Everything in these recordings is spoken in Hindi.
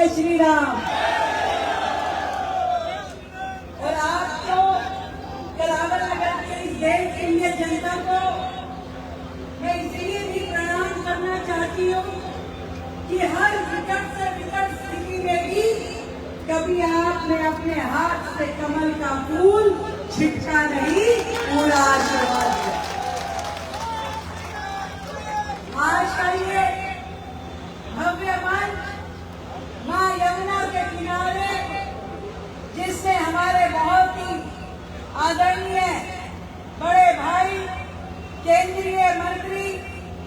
जय श्री राम। और आज तो करावल नगर के इस देश के लिए जनता को मैं इसलिए भी प्रणाम करना चाहती हूँ कि हर विकट से विकट स्थिति में भी कभी आपने अपने हाथ से कमल का फूल छिटका नहीं, पूरा आशीर्वाद है। आज का ये भव्य मंच मां यमुना के किनारे, जिसमें हमारे बहुत ही आदरणीय बड़े भाई केंद्रीय मंत्री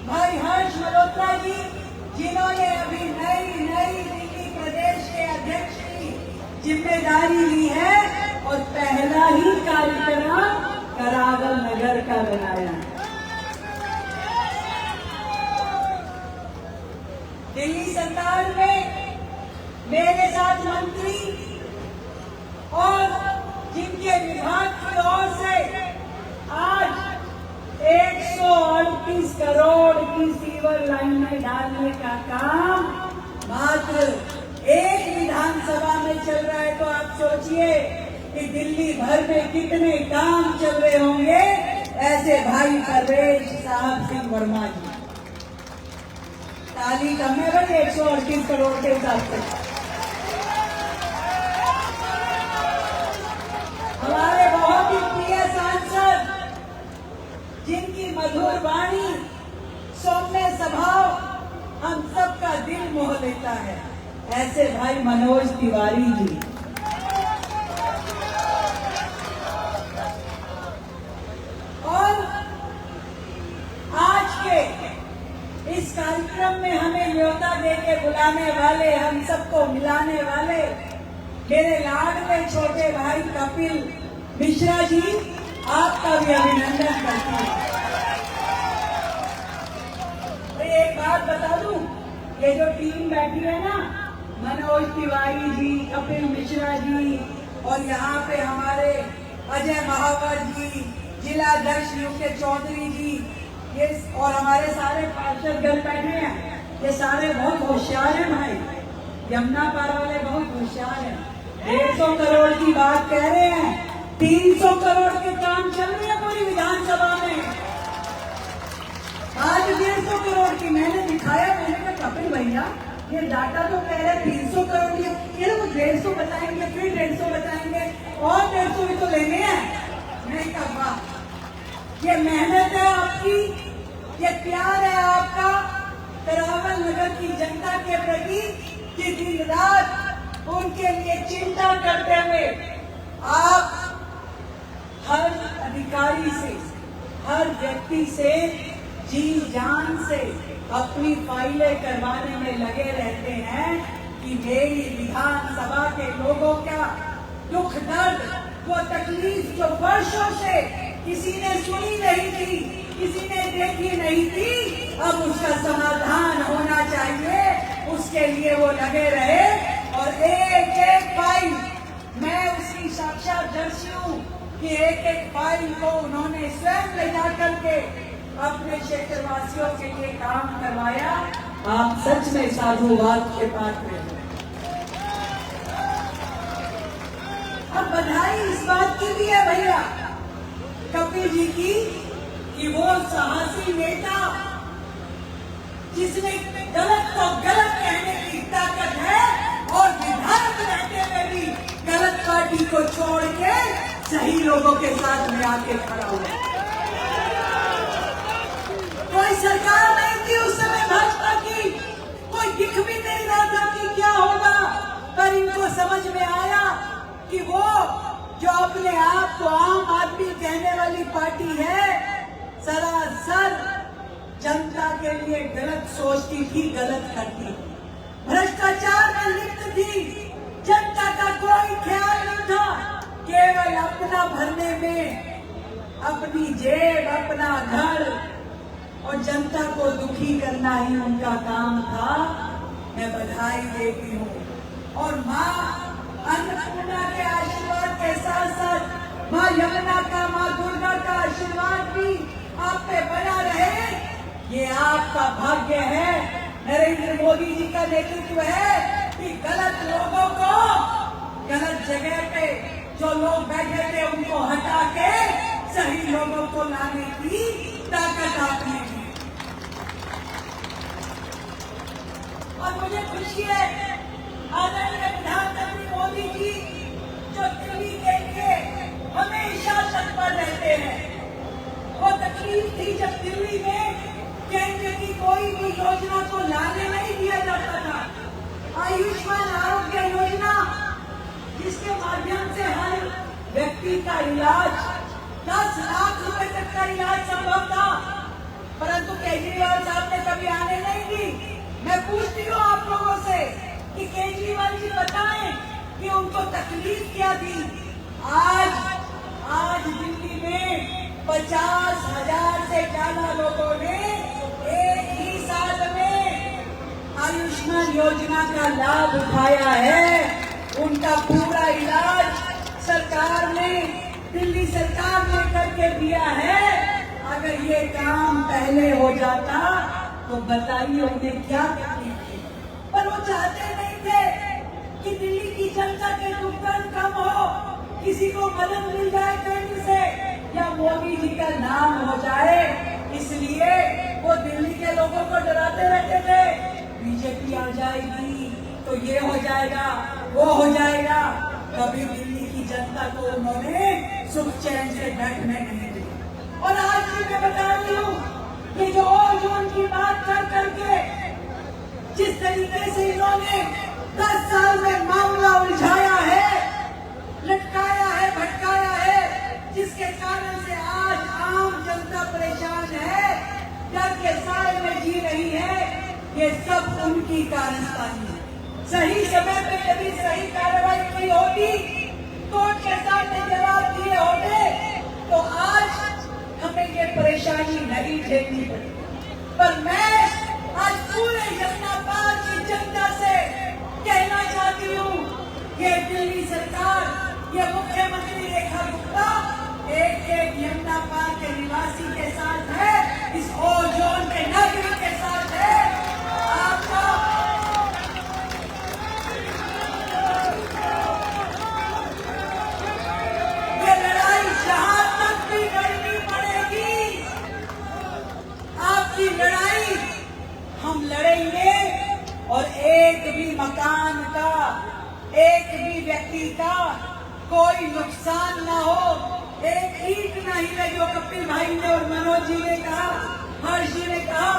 भाई हर्ष मल्होत्रा जी, जिन्होंने अभी नई दिल्ली प्रदेश के अध्यक्ष की जिम्मेदारी ली है और पहला ही कार्यक्रम करावल नगर का बनाया। दिल्ली सरकार में मेरे साथ मंत्री और जिनके विभाग की ओर से आज 138 करोड़ की सीवर लाइनें डालने का काम मात्र एक विधानसभा में चल रहा है, तो आप सोचिए कि दिल्ली भर में कितने काम चल रहे होंगे ऐसे भाई परवेश साहब सिंह वर्मा जी। ताली कम है भाई 138 करोड़ के हिसाब से। हमारे बहुत ही प्रिय सांसद, जिनकी मधुर वाणी सौम्य स्वभाव हम सबका दिल मोह लेता है, ऐसे भाई मनोज तिवारी जी। और आज के इस कार्यक्रम में हमें न्योता देके बुलाने वाले, हम सबको मिलाने वाले मेरे लाडले छोटे भाई कपिल मिश्रा जी, आपका भी अभिनंदन करती हूँ। तो एक बात बता दूं, ये जो टीम बैठी है ना, मनोज तिवारी जी, कपिल मिश्रा जी और यहाँ पे हमारे अजय महावर जी, जिला अध्यक्ष यूके चौधरी जी, ये और हमारे सारे पार्षद गण बैठे हैं, ये सारे बहुत होशियार हैं भाई। यमुना पार वाले बहुत होशियार हैं। 150 करोड़ की बात कह रहे हैं, 300 करोड़ के काम चल रहे हैं पूरी विधानसभा में। आज 150 करोड़ की मैंने दिखाया, मैंने कहा कपिल भैया ये डाटा तो कह रहे 300 करोड़ की, ये लोग 150 बताएंगे, फिर 150 बताएंगे और 150 भी तो लेने हैं। नहीं कहा, ये मेहनत है आपकी, ये प्यार है आपका करावल नगर की जनता के प्रति, कि दिन रात उनके लिए चिंता करते हुए आप हर अधिकारी से, हर व्यक्ति से जी जान से अपनी फाइलें करवाने में लगे रहते हैं कि मेरी विधानसभा के लोगों का दुख दर्द, वो तकलीफ जो वर्षों से किसी ने सुनी नहीं थी, किसी ने देखी नहीं थी, अब उसका समाधान होना चाहिए, उसके लिए वो लगे रहे। और एक एक फाइल, मैं उसकी साक्षात्दर्शी हूँ कि एक एक फाइल को उन्होंने स्वयं ले जा करके अपने क्षेत्रवासियों के लिए काम करवाया। आप सच में साधुवाद के पात्र हैं। अब बधाई इस बात की भी है भैया कपिल जी की, कि वो साहसी नेता जिसने गलत को गलत कहने की ताकत है और विधायक रहते हुए भी गलत पार्टी को छोड़ के सही लोगों के साथ में आके खड़ा हुआ। कोई सरकार नहीं थी उस समय भाजपा की, कोई दिख भी नहीं रहा था कि क्या होगा, पर इनको समझ में आया कि वो जो अपने आप को आम आदमी कहने वाली पार्टी है, सरासर जनता के लिए गलत सोचती थी, गलत करती थी, भ्रष्टाचार में लिप्त थी, जनता का कोई ख्याल नहीं था, केवल अपना भरने में, अपनी जेब, अपना घर और जनता को दुखी करना ही उनका काम था। मैं बधाई देती हूँ और माँ अन्नपूर्णा के आशीर्वाद के साथ साथ माँ यमुना का, माँ दुर्गा का आशीर्वाद भी आप पे बना रहे। ये आपका भाग्य है, नरेंद्र मोदी जी का नेतृत्व है कि गलत जगह पे जो लोग बैठे थे उनको हटा के सही लोगों को लाने की ताकत आपने दी। और मुझे खुशी है आदरणीय प्रधानमंत्री मोदी जी जो दिल्ली के लिए हमेशा तत्पर रहते हैं। वो तकलीफ थी जब दिल्ली में केंद्र की कोई भी योजना को लाने नहीं दिया जाता था। आयुष्मान आरोग्य योजना जिसके माध्यम से हर व्यक्ति का इलाज 10 लाख रुपए तक का इलाज संभव था, परंतु केजरीवाल साहब ने कभी आने नहीं दी। मैं पूछती हूँ आप लोगों से कि केजरीवाल जी बताएं कि उनको तकलीफ क्या थी। आज दिल्ली में 50,000 से ज्यादा लोगों ने एक ही साल में आयुष्मान योजना का लाभ उठाया है। उनका पूरा इलाज सरकार ने, दिल्ली सरकार ने करके दिया है। अगर ये काम पहले हो जाता तो बताइए उन्हें क्या तकलीफ थी। पर वो चाहते नहीं थे कि दिल्ली की जनता के दुख दर्द कम हो, किसी को मदद मिल जाए केंद्र से या मोदी जी का नाम हो जाए। इसलिए वो दिल्ली के लोगों को डराते रहते थे, बीजेपी आ जाएगी तो ये हो जाएगा, वो हो जाएगा। कभी दिल्ली की जनता को उन्होंने सुख चैन से बैठने नहीं दिया। और आज भी मैं बता रही हूँ कि जो ओजोन की बात कर करके जिस तरीके से इन्होंने 10 साल में मामला उलझाया है, लटकाया है, भटकाया है, जिसके कारण से आज आम जनता परेशान है, डर के साए में जी रही है, ये सब उनकी कारस्तानी है। सही समय पे यदि सही कार्रवाई की होती, कोर्ट के सामने जवाब दिए होते, तो आज हमें ये परेशानी नहीं झेलनी पड़ी। पर मैं आज पूरे यमुना पार की जनता से कहना चाहती हूँ, ये दिल्ली सरकार, ये मुख्यमंत्री रेखा गुप्ता एक यमुना पार के निवासी के साथ है, इस ओजोन के नागरिक के साथ है। आपको ये लड़ाई जहां तक भी लड़नी पड़ेगी, आपकी लड़ाई हम लड़ेंगे। और एक भी मकान का, एक भी व्यक्ति का कोई नुकसान ना हो, एक ईंट ना हिले, जो कपिल भाई ने और मनोज जी ने कहा, हर्ष जी ने कहा,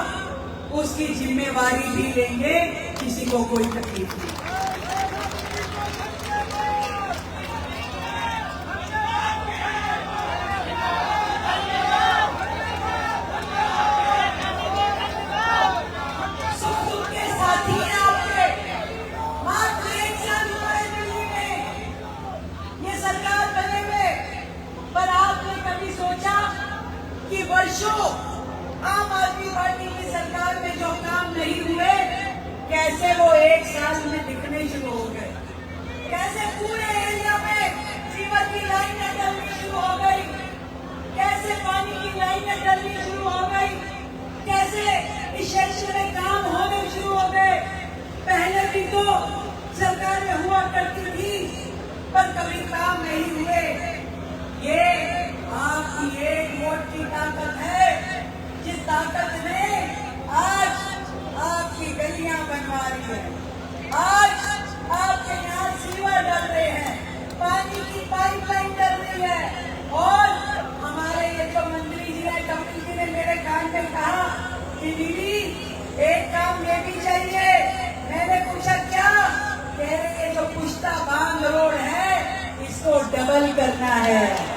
उसकी जिम्मेवारी भी लेंगे, किसी को कोई तकलीफ नहीं। वर्षों आम आदमी पार्टी की सरकार में जो काम नहीं हुए, कैसे वो एक साल में दिखने शुरू हो गए। कैसे पूरे एरिया में सीवर की लाइनें डलनी शुरू हो गई, कैसे पानी की लाइनें डलनी शुरू हो गई, कैसे इस क्षेत्र में काम होने शुरू हो गए। पहले भी तो सरकारें हुआ करती थी, पर कभी काम नहीं हुए। ये आपकी एक वोट की ताकत है, जिस ताकत ने आज आपकी गलियां बनवा रही है, आज आपके यहाँ सीवर डल रहे हैं, पानी की पाइपलाइन डल रही है। और हमारे ये जो मंत्री जी ने, कपिल जी ने मेरे कान में कहा कि दीदी एक काम ये भी चाहिए। मैंने पूछा क्या? कह रहे ये जो पुश्ता बांध रोड है, इसको डबल करना है।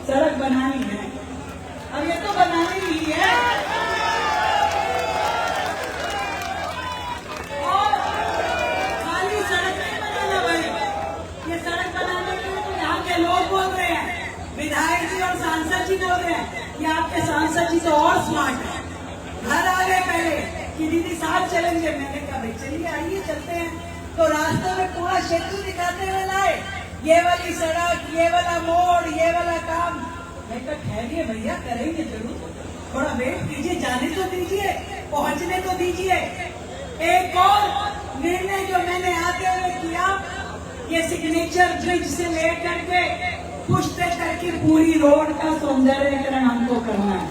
सड़क बनानी है, और ये तो बनानी ही है। और खाली सड़क नहीं बनाना भाई, ये सड़क बनाने के लिए तो यहाँ के लोग बोल रहे हैं, विधायक जी और सांसद जी बोल रहे हैं कि आपके सांसद जी तो और स्मार्ट है। घर आ गए पहले कि दीदी साथ चलेंगे। मैंने कहा भाई चलिए, आइए चलते हैं। तो रास्ते में पूरा क्षेत्र दिखाते हुए लाए। ये वाली सड़क, ये वाला मोड़, ये वाला काम। मैं कहा ठहरिए भैया, करेंगे जरूर, थोड़ा वेट कीजिए, जाने तो दीजिए, पहुंचने तो दीजिए। एक और निर्णय जो मैंने आते हुए किया, ये सिग्नेचर ब्रिज से लेकर के पुष्टे तक की पूरी रोड का सौंदर्यीकरण हमको करना है।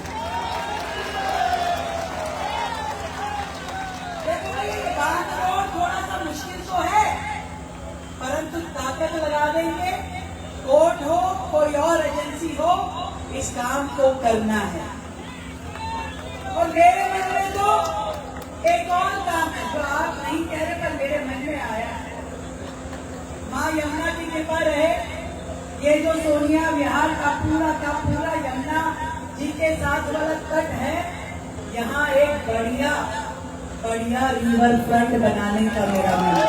देखो भाई, बात रोड थोड़ा सा मुश्किल तो है, परंतु ताकत लगा देंगे। कोर्ट हो, कोई और एजेंसी हो, इस काम को करना है। और मेरे मन में तो एक और काम है जो आप नहीं कह रहे, पर मेरे मन में आया है। माँ यमुना की कृपा रहे, ये जो सोनिया विहार का पूरा यमुना जी के साथ वाला तट है, यहाँ एक बढ़िया रिवर फ्रंट बनाने का मेरा मन है।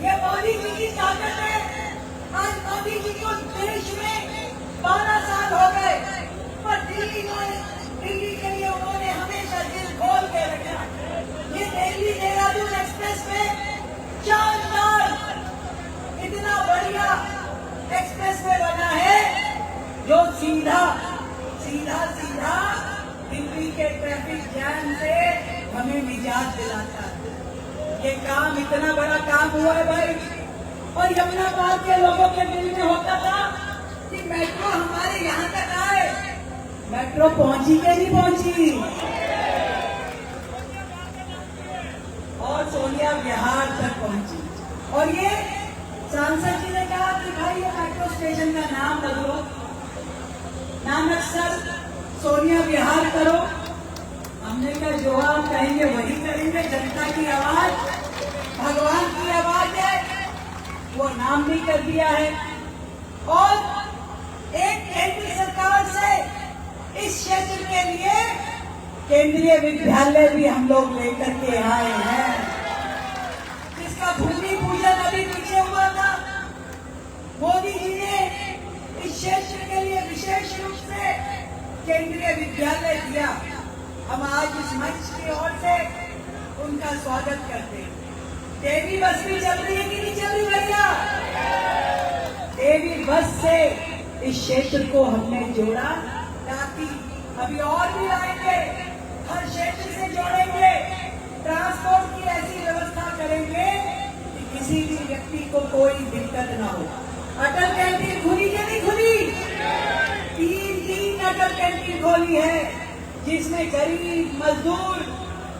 ये मोदी जी की ताकत है। आज मोदी जी को देश में 12 साल हो गए, पर दिल्ली के लिए उन्होंने हमेशा दिल खोल के रखा। ये दिल्ली देहरादून एक्सप्रेस में 4 साल इतना बढ़िया एक्सप्रेस वे बना है, जो सीधा दिल्ली के ट्रैफिक जैम से हमें निजात दिलाता है। ये काम इतना बड़ा काम हुआ है भाई। और यमुना पार के लोगों के दिल में होता था कि मेट्रो हमारे यहाँ तक आए। मेट्रो पहुंची के नहीं पहुंची, और सोनिया विहार तक पहुंची। और ये सांसद जी ने कहा कि भाई ये मेट्रो स्टेशन का नाम बदलो, नानक सर सोनिया विहार करो। हमने कहा जो आप कहेंगे वही करेंगे। जनता की आवाज भगवान की आवाज है, वो नाम भी कर दिया है। और एक केंद्र सरकार से इस क्षेत्र के लिए केंद्रीय विद्यालय भी हम लोग लेकर के आए हैं, जिसका भूमि पूजन अभी पीछे हुआ था। मोदी जी ने इस क्षेत्र के लिए विशेष रूप से केंद्रीय विद्यालय दिया। हम आज इस मंच की ओर से उनका स्वागत करते हैं। देवी बस भी चल रही है कि नहीं चल रही भैया? देवी बस से इस क्षेत्र को हमने जोड़ा, ताकि अभी और भी आएंगे, हर क्षेत्र से जोड़ेंगे, ट्रांसपोर्ट की ऐसी व्यवस्था करेंगे कि किसी भी व्यक्ति को कोई दिक्कत ना हो। अटल कैंटीन खुली कि नहीं खुली? 3 अटल कैंटीन खोली है, जिसमें गरीब मजदूर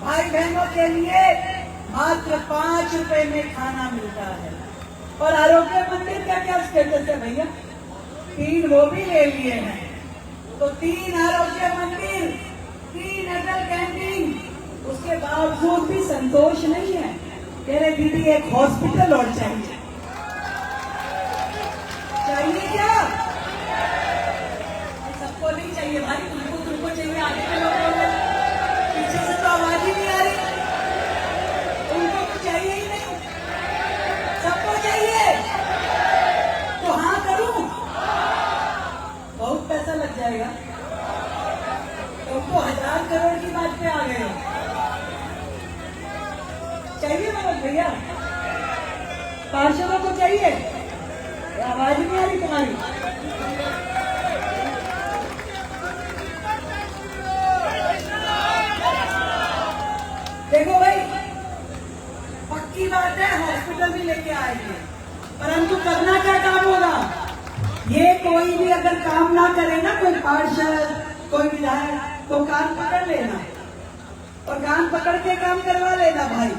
भाई बहनों के लिए मात्र 5 रुपए में खाना मिलता है। और आरोग्य मंदिर का क्या स्टेटस है भैया? 3 वो भी ले लिए हैं, तो 3 आरोग्य मंदिर, 3 अटल कैंटीन। उसके बावजूद भी संतोष नहीं है, कह रहे दीदी एक हॉस्पिटल और चाहिए। चाहिए क्या? सबको नहीं चाहिए भाई, तुमको चाहिए, आगे के लोगों को पीछे से तो आवाज ही नहीं आ रही। उनको तो चाहिए ही नहीं, सबको चाहिए। तो हाँ करूं? बहुत पैसा लग जाएगा। तुमको 1000 करोड़ की बात पे आ गए। चाहिए मनोज भैया? पार्षदों को चाहिए? आवाज नहीं आ रही तुम्हारी। देखो भाई, पक्की बात है हॉस्पिटल भी लेके आएंगे, परंतु करना क्या काम होगा? ये कोई भी अगर काम ना करे ना, कोई पार्षद, कोई विधायक, तो कान पकड़ लेना और कान पकड़ के काम करवा लेना भाई।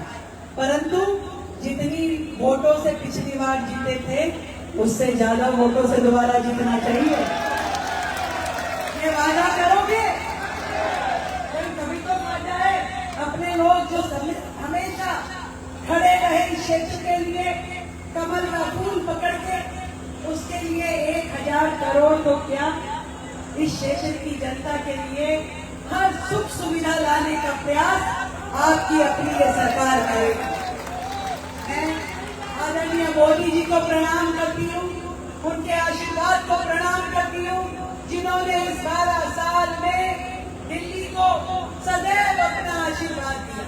परंतु जितनी वोटों से पिछली बार जीते थे, उससे ज्यादा वोटों से दोबारा जीतना चाहिए। ये वादा करोगे? कभी तो वादा है। अपने लोग जो हमेशा खड़े रहे इस क्षेत्र के लिए, कमल का फूल पकड़ के, उसके लिए 1000 करोड़ तो क्या, इस क्षेत्र की जनता के लिए हर सुख सुविधा लाने का प्रयास आपकी अपनी ये सरकार करेगी। मैं आदरणीय मोदी जी को प्रणाम करती हूँ, उनके आशीर्वाद को प्रणाम करती हूँ, जिन्होंने इस 12 साल में दिल्ली को सदैव अपना आशीर्वाद दिया।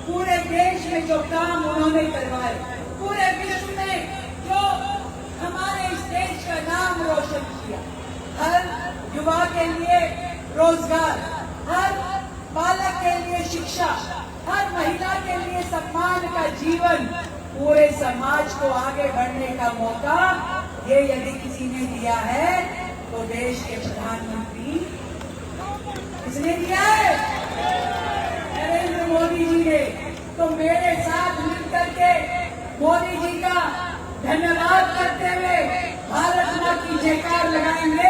पूरे में जो काम उन्होंने करवाए, पूरे विश्व में जो हमारे इस देश का नाम रोशन किया, हर युवा के लिए रोजगार, हर बालक के लिए शिक्षा, हर महिला के लिए सम्मान का जीवन, पूरे समाज को आगे बढ़ने का मौका ये यदि किसी ने दिया है तो देश के प्रधानमंत्री किसने दिया है? नरेंद्र मोदी जी ने। तो मेरे साथ मिलकर के मोदी जी का धन्यवाद करते हुए भारत मां की जयकार लगाएंगे।